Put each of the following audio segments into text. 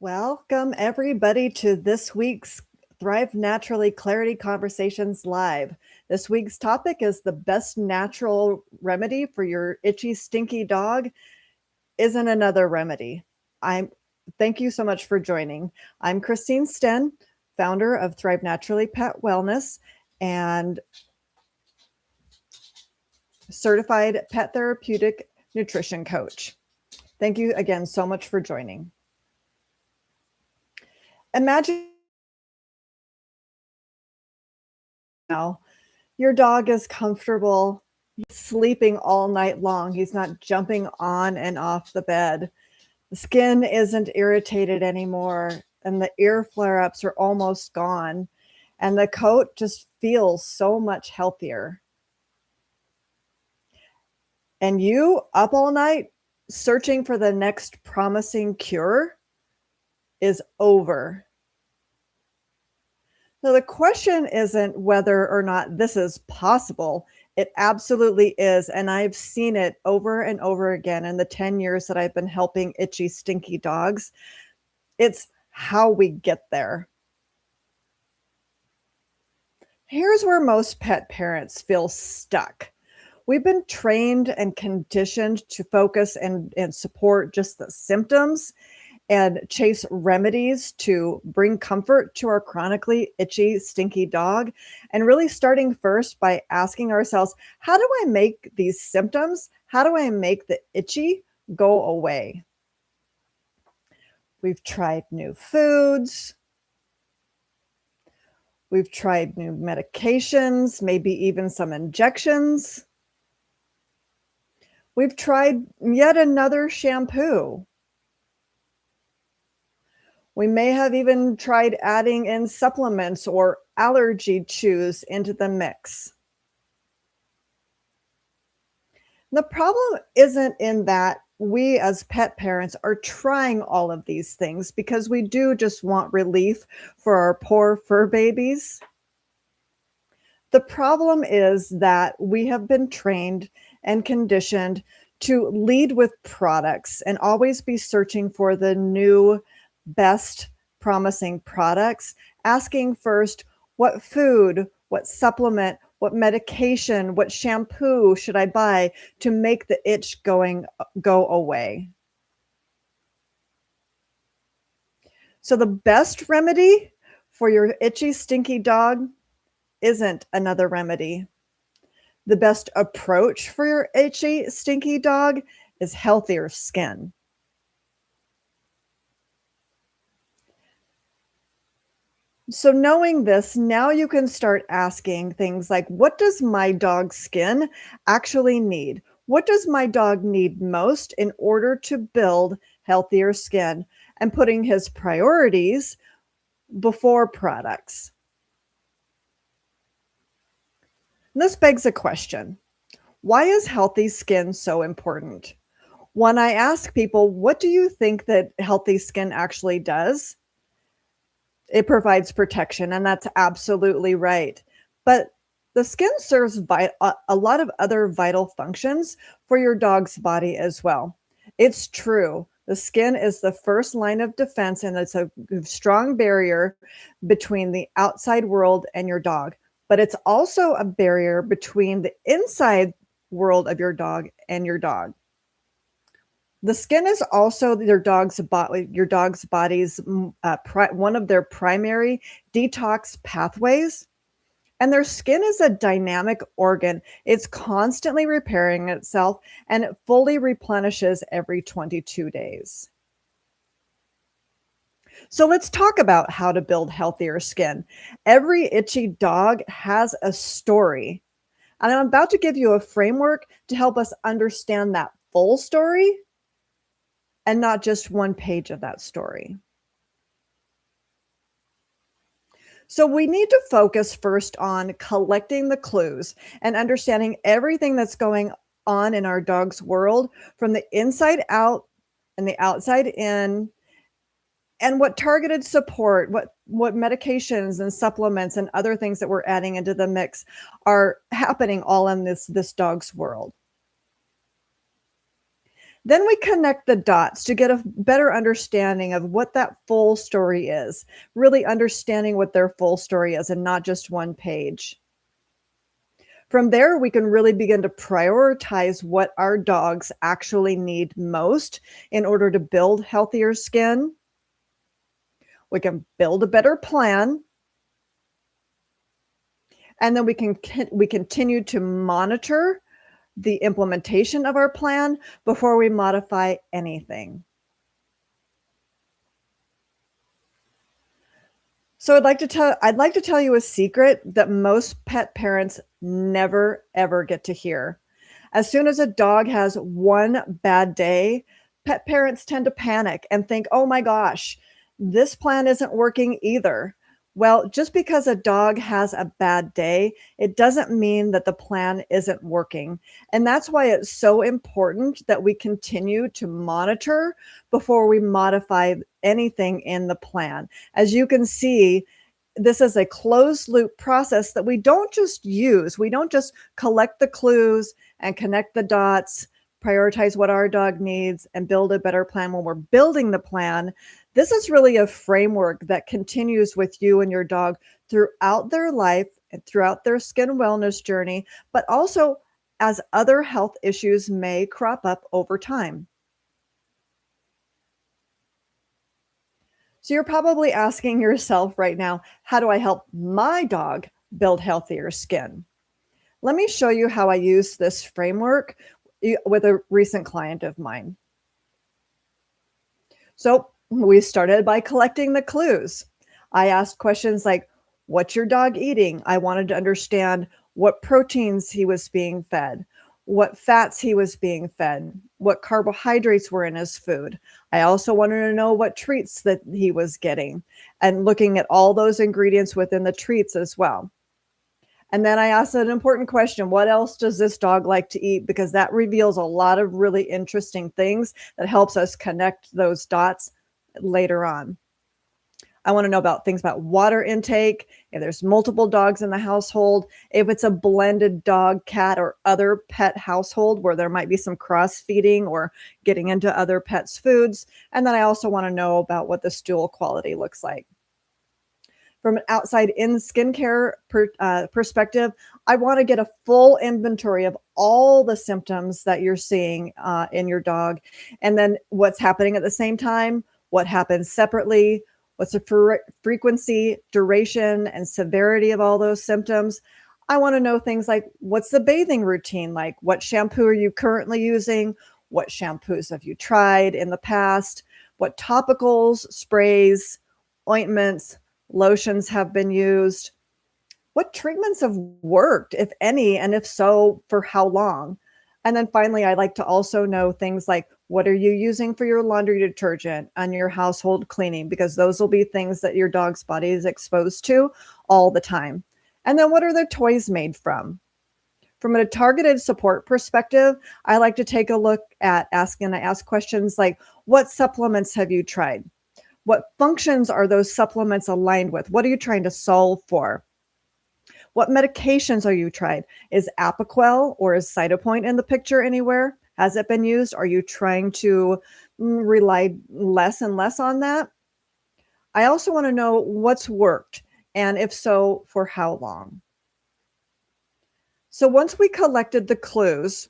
Welcome, everybody, to this week's Thrive Naturally Clarity Conversations Live. This week's topic is the best natural remedy for your itchy, stinky dog isn't another remedy. I'm Thank you so much for joining. I'm Christine Sten, founder of Thrive Naturally Pet Wellness and certified pet therapeutic nutrition coach. Thank you again so much for joining. Imagine now your dog is comfortable. He's sleeping all night long. He's not jumping on and off the bed. The skin isn't irritated anymore, and the ear flare ups are almost gone. And the coat just feels so much healthier. And you up all night searching for the next promising cure is over. So the question isn't whether or not this is possible. It absolutely is. And I've seen it over and over again in the 10 years that I've been helping itchy, stinky dogs. It's how we get there. Here's where most pet parents feel stuck. We've been trained and conditioned to focus and support just the symptoms and chase remedies to bring comfort to our chronically itchy, stinky dog. And really starting first by asking ourselves, how do I make these symptoms, how do I make the itchy go away? We've tried new foods. We've tried new medications, maybe even some injections. We've tried yet another shampoo. We may have even tried adding in supplements or allergy chews into the mix. The problem isn't in that we as pet parents are trying all of these things because we do just want relief for our poor fur babies. The problem is that we have been trained and conditioned to lead with products and always be searching for the new best promising products, asking first, what food, what supplement, what medication, what shampoo should I buy to make the itch go away? So the best remedy for your itchy, stinky dog isn't another remedy. The best approach for your itchy, stinky dog is healthier skin. So knowing this, now you can start asking things like, what does my dog's skin actually need? What does my dog need most in order to build healthier skin? And putting his priorities before products. This begs a question. Why is healthy skin so important? When I ask people, what do you think that healthy skin actually does? It provides protection, and that's absolutely right. But the skin serves a lot of other vital functions for your dog's body as well. It's true. The skin is the first line of defense, and it's a strong barrier between the outside world and your dog. But it's also a barrier between the inside world of your dog and your dog. The skin is also your dog's body's one of their primary detox pathways. And their skin is a dynamic organ. It's constantly repairing itself, and it fully replenishes every 22 days. So let's talk about how to build healthier skin. Every itchy dog has a story. And I'm about to give you a framework to help us understand that full story and not just one page of that story. So we need to focus first on collecting the clues and understanding everything that's going on in our dog's world from the inside out and the outside in, and what targeted support, what medications and supplements and other things that we're adding into the mix are happening all in this dog's world. Then we connect the dots to get a better understanding of what that full story is, really understanding what their full story is and not just one page. From there, we can really begin to prioritize what our dogs actually need most in order to build healthier skin. We can build a better plan, and then we continue to monitor the implementation of our plan before we modify anything. So I'd like to tell you a secret that most pet parents never ever get to hear. As soon as a dog has one bad day, pet parents tend to panic and think, "Oh my gosh, this plan isn't working either." Well, just because a dog has a bad day, it doesn't mean that the plan isn't working. And that's why it's so important that we continue to monitor before we modify anything in the plan. As you can see, this is a closed loop process that we don't just use. We don't just collect the clues and connect the dots, prioritize what our dog needs, and build a better plan when we're building the plan. This is really a framework that continues with you and your dog throughout their life and throughout their skin wellness journey, but also as other health issues may crop up over time. So you're probably asking yourself right now, how do I help my dog build healthier skin? Let me show you how I use this framework with a recent client of mine. So we started by collecting the clues. I asked questions like, what's your dog eating? I wanted to understand what proteins he was being fed, what fats he was being fed, what carbohydrates were in his food. I also wanted to know what treats that he was getting and looking at all those ingredients within the treats as well. And then I asked an important question. What else does this dog like to eat? Because that reveals a lot of really interesting things that helps us connect those dots later on. I want to know about things about water intake, if there's multiple dogs in the household, if it's a blended dog, cat, or other pet household where there might be some cross feeding or getting into other pets' foods. And then I also want to know about what the stool quality looks like. From an outside in skincare perspective, I want to get a full inventory of all the symptoms that you're seeing in your dog, and then what's happening at the same time, what happens separately, what's the frequency, duration, and severity of all those symptoms. I want to know things like, what's the bathing routine like? What shampoo are you currently using? What shampoos have you tried in the past? What topicals, sprays, ointments, lotions have been used? What treatments have worked, if any, and if so, for how long? And then finally, I like to also know things like, what are you using for your laundry detergent and your household cleaning? Because those will be things that your dog's body is exposed to all the time. And then what are the toys made from? From a targeted support perspective, I like to take a look at I ask questions like, what supplements have you tried? What functions are those supplements aligned with? What are you trying to solve for? What medications are you tried? Is Apoquel or is Cytopoint in the picture anywhere? Has it been used? Are you trying to rely less and less on that? I also want to know what's worked, and if so, for how long. So once we collected the clues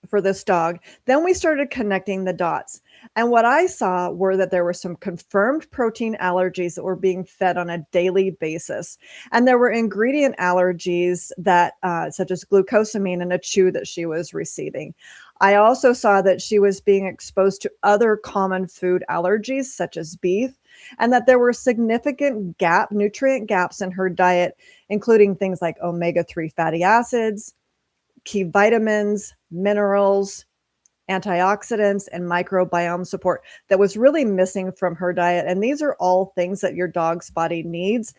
for this dog, then we started connecting the dots. And what I saw were that there were some confirmed protein allergies that were being fed on a daily basis. And there were ingredient allergies that, such as glucosamine in a chew that she was receiving. I also saw that she was being exposed to other common food allergies, such as beef, and that there were significant nutrient gaps in her diet, including things like omega-3 fatty acids, key vitamins, minerals, antioxidants, and microbiome support that was really missing from her diet. And these are all things that your dog's body needs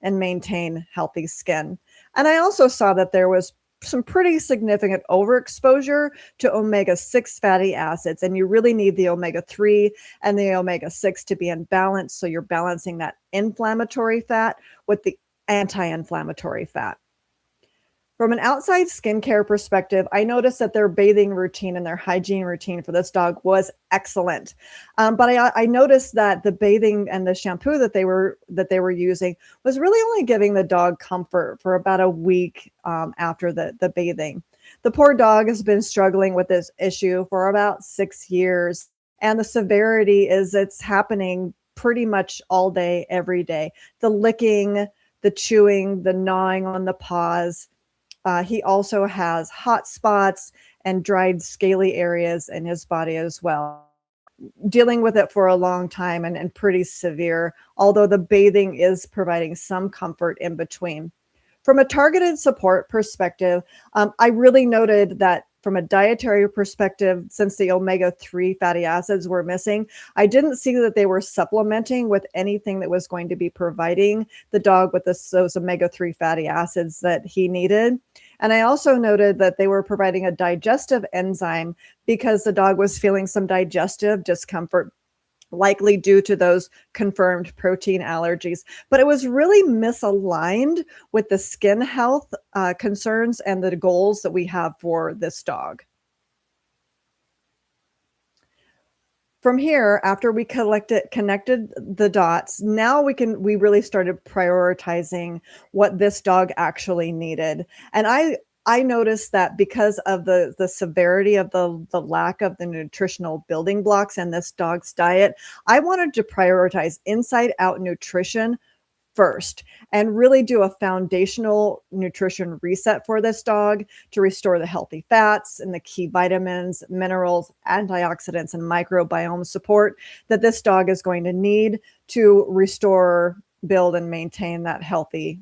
and maintain healthy skin. And I also saw that there was some pretty significant overexposure to omega-6 fatty acids. And you really need the omega-3 and the omega-6 to be in balance. So you're balancing that inflammatory fat with the anti-inflammatory fat. From an outside skincare perspective, I noticed that their bathing routine and their hygiene routine for this dog was excellent. But I noticed that the bathing and the shampoo that they were using was really only giving the dog comfort for about a week after the bathing. The poor dog has been struggling with this issue for about 6 years, and the severity is it's happening pretty much all day, every day. The licking, the chewing, the gnawing on the paws. He also has hot spots and dried scaly areas in his body as well. Dealing with it for a long time and pretty severe, although the bathing is providing some comfort in between. From a targeted support perspective, I really noted that from a dietary perspective, since the omega-3 fatty acids were missing, I didn't see that they were supplementing with anything that was going to be providing the dog with those omega-3 fatty acids that he needed. And I also noted that they were providing a digestive enzyme because the dog was feeling some digestive discomfort, likely due to those confirmed protein allergies. But it was really misaligned with the skin health concerns and the goals that we have for this dog. From here, after we connected the dots, now we really started prioritizing what this dog actually needed. And I noticed that because of the severity of the lack of the nutritional building blocks in this dog's diet, I wanted to prioritize inside out nutrition first and really do a foundational nutrition reset for this dog to restore the healthy fats and the key vitamins, minerals, antioxidants, and microbiome support that this dog is going to need to restore, build, and maintain that healthy,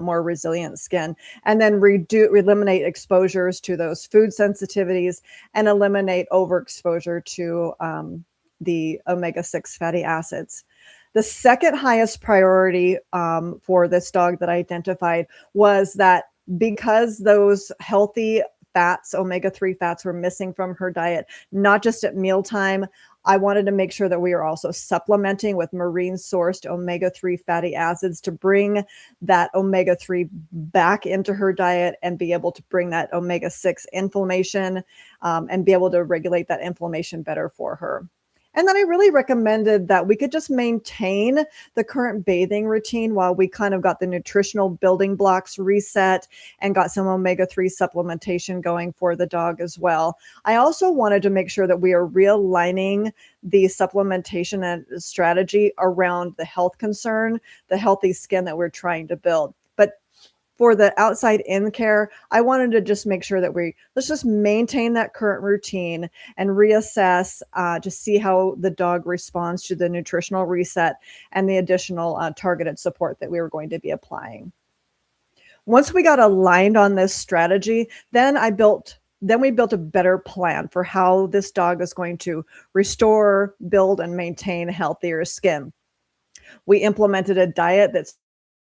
more resilient skin. And then eliminate exposures to those food sensitivities and eliminate overexposure to the omega-6 fatty acids. The second highest priority for this dog that I identified was that because those healthy fats, omega-3 fats, were missing from her diet, not just at mealtime, I wanted to make sure that we are also supplementing with marine sourced omega-3 fatty acids to bring that omega-3 back into her diet and be able to bring that omega-6 inflammation and be able to regulate that inflammation better for her. And then I really recommended that we could just maintain the current bathing routine while we kind of got the nutritional building blocks reset and got some omega-3 supplementation going for the dog as well. I also wanted to make sure that we are realigning the supplementation and strategy around the health concern, the healthy skin that we're trying to build. But for the outside in care, I wanted to just make sure that let's just maintain that current routine and reassess to see how the dog responds to the nutritional reset and the additional targeted support that we were going to be applying. Once we got aligned on this strategy, then we built a better plan for how this dog is going to restore, build, and maintain healthier skin. We implemented a diet that's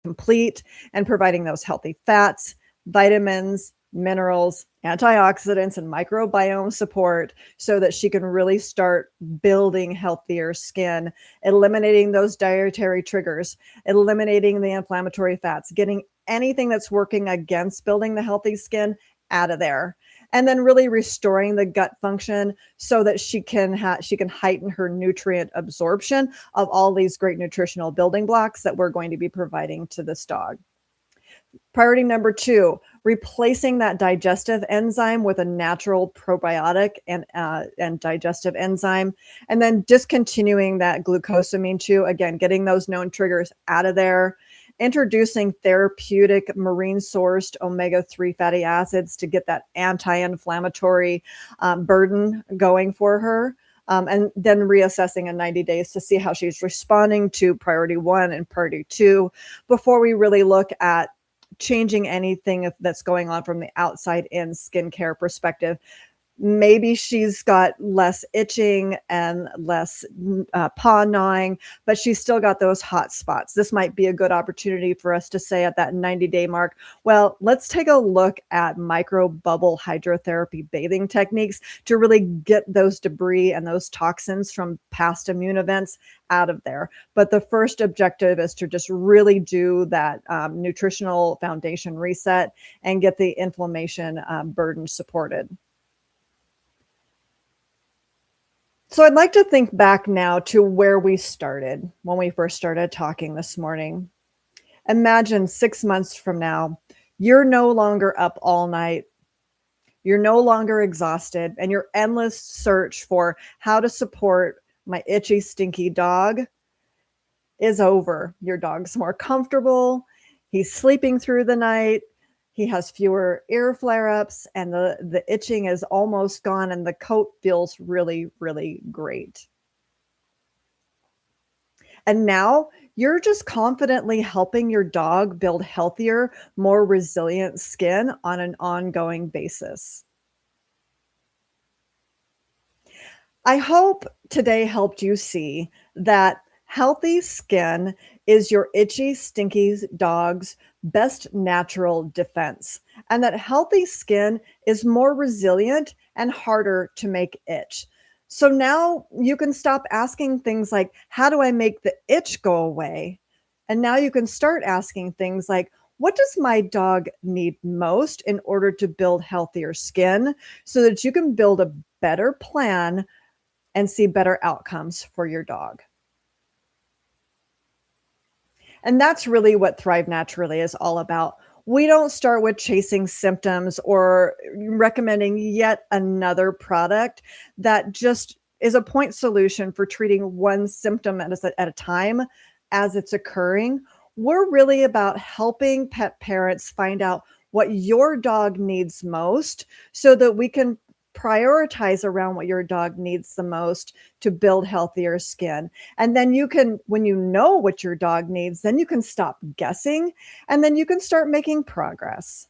complete and providing those healthy fats, vitamins, minerals, antioxidants, and microbiome support so that she can really start building healthier skin, eliminating those dietary triggers, eliminating the inflammatory fats, getting anything that's working against building the healthy skin out of there. And then really restoring the gut function so that she can heighten her nutrient absorption of all these great nutritional building blocks that we're going to be providing to this dog. Priority number 2, replacing that digestive enzyme with a natural probiotic and digestive enzyme, and then discontinuing that glucosamine chew. Again, getting those known triggers out of there. Introducing therapeutic marine sourced omega-3 fatty acids to get that anti-inflammatory burden going for her. And then reassessing in 90 days to see how she's responding to priority 1 and priority 2 before we really look at changing anything that's going on from the outside in skincare perspective. Maybe she's got less itching and less paw gnawing, but she's still got those hot spots. This might be a good opportunity for us to say at that 90-day mark, well, let's take a look at micro bubble hydrotherapy bathing techniques to really get those debris and those toxins from past immune events out of there. But the first objective is to just really do that nutritional foundation reset and get the inflammation burden supported. So I'd like to think back now to where we started when we first started talking this morning. Imagine 6 months from now, you're no longer up all night, you're no longer exhausted, and your endless search for how to support my itchy, stinky dog is over. Your dog's more comfortable, he's sleeping through the night, he has fewer ear flare-ups, and the itching is almost gone, and the coat feels really, really great. And now you're just confidently helping your dog build healthier, more resilient skin on an ongoing basis. I hope today helped you see that healthy skin is your itchy, stinky dog's best natural defense, and that healthy skin is more resilient and harder to make itch. So now you can stop asking things like, how do I make the itch go away? And now you can start asking things like, what does my dog need most in order to build healthier skin so that you can build a better plan and see better outcomes for your dog. And that's really what Thrive Naturally is all about. We don't start with chasing symptoms or recommending yet another product that just is a point solution for treating one symptom at a time as it's occurring. We're really about helping pet parents find out what your dog needs most so that we can prioritize around what your dog needs the most to build healthier skin. And then you can, when you know what your dog needs, then you can stop guessing and then you can start making progress.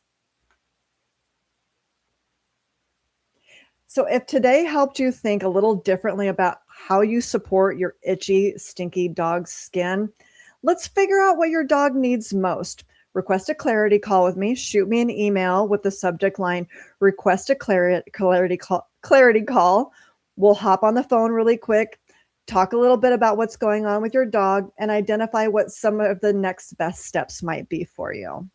So if today helped you think a little differently about how you support your itchy, stinky dog's skin, let's figure out what your dog needs most. Request a clarity call with me. Shoot me an email with the subject line, request a clarity call. We'll hop on the phone really quick, talk a little bit about what's going on with your dog, and identify what some of the next best steps might be for you.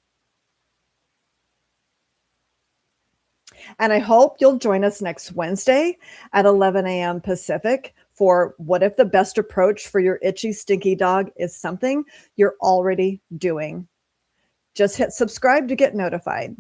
And I hope you'll join us next Wednesday at 11 a.m. Pacific for What If the Best Approach for Your Itchy, Stinky Dog is Something You're Already Doing. Just hit subscribe to get notified.